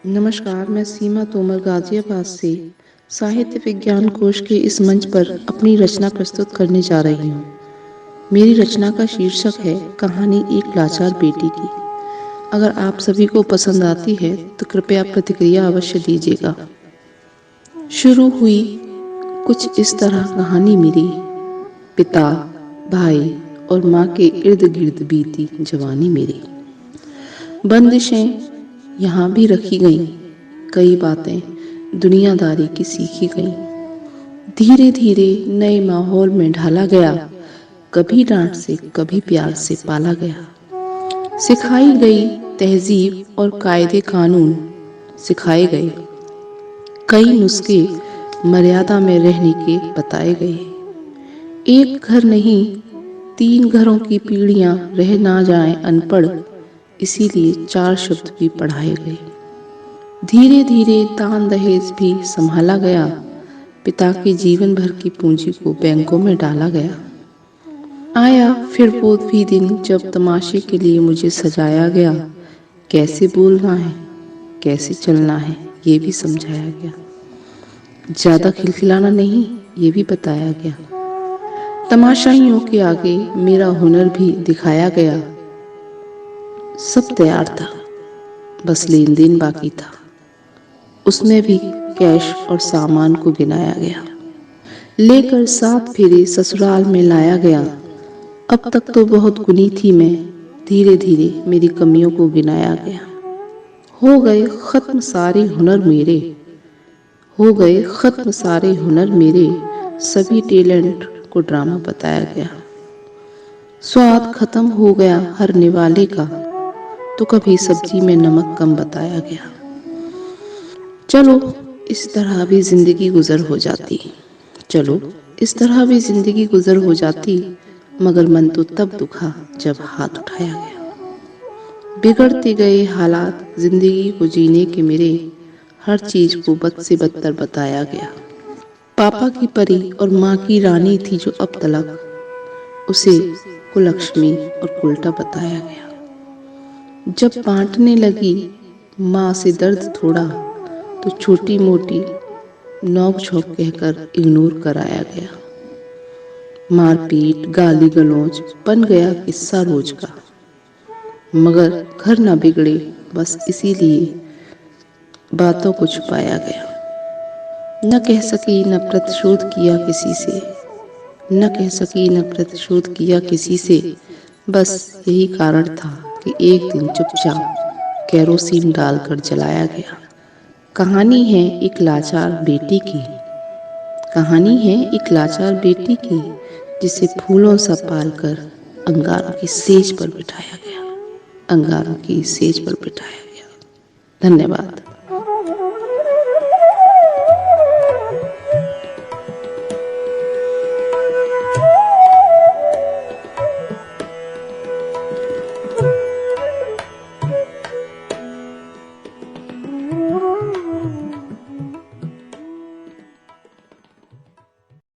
नमस्कार, मैं सीमा तोमर गाजियाबाद से साहित्य विज्ञान कोश के इस मंच पर अपनी रचना प्रस्तुत करने जा रही हूँ। मेरी रचना का शीर्षक है कहानी एक लाचार बेटी की। अगर आप सभी को पसंद आती है तो कृपया प्रतिक्रिया अवश्य दीजिएगा। शुरू हुई कुछ इस तरह कहानी मेरी। पिता, भाई और माँ के इर्द गिर्द बीती जवानी मेरी। बंदिशें यहाँ भी रखी गईं, कई बातें दुनियादारी की सीखी गईं। धीरे धीरे नए माहौल में ढाला गया, कभी डांट से कभी प्यार से पाला गया। सिखाई गई तहजीब और कायदे कानून सिखाए गए, कई नुस्खे मर्यादा में रहने के बताए गए। एक घर नहीं 3 घरों की पीढ़ियां रह ना जाएं अनपढ़, इसीलिए 4 शब्द भी पढ़ाए गए। धीरे धीरे दान दहेज भी संभाला गया, पिता के जीवन भर की पूंजी को बैंकों में डाला गया। आया फिर वो भी दिन जब तमाशे के लिए मुझे सजाया गया, कैसे बोलना है कैसे चलना है ये भी समझाया गया। ज्यादा खिलखिलाना नहीं ये भी बताया गया। तमाशाइयों के आगे मेरा हुनर भी दिखाया गया। सब तैयार था, बस लेन देन बाकी था। उसमें भी कैश और सामान को गिनाया गया। लेकर 7 फेरे ससुराल में लाया गया। अब तक तो बहुत गुनी थी मैं, धीरे धीरे मेरी कमियों को गिनाया गया। हो गए खत्म सारे हुनर मेरे, हो गए खत्म सारे हुनर मेरे, सभी टैलेंट को ड्रामा बताया गया। स्वाद खत्म हो गया हर निवाले का, तो कभी सब्जी में नमक कम बताया गया। चलो इस तरह भी जिंदगी गुजर हो जाती, चलो इस तरह भी जिंदगी गुजर हो जाती, मगर मन तो तब दुखा जब हाथ उठाया गया। बिगड़ते गए हालात जिंदगी को जीने के मेरे, हर चीज को बद से बदतर बताया गया। पापा की परी और माँ की रानी थी जो अब तलक, उसे कुलक्ष्मी और उल्टा बताया गया। जब बांटने लगी माँ से दर्द थोड़ा, तो छोटी मोटी नोक झोंक कहकर इग्नोर कराया गया। मारपीट गाली गलौज बन गया किस्सा रोज का, मगर घर न बिगड़े बस इसीलिए बातों को छुपाया गया। न कह सकी न प्रतिशोध किया किसी से, न कह सकी न प्रतिशोध किया किसी से, बस यही कारण था कि एक दिन चुपचाप केरोसिन डालकर जलाया गया। कहानी है एक लाचार बेटी की, कहानी है एक लाचार बेटी की, जिसे फूलों सा पालकर अंगारों की सेज पर बिठाया गया, अंगारों की सेज पर बिठाया गया। धन्यवाद।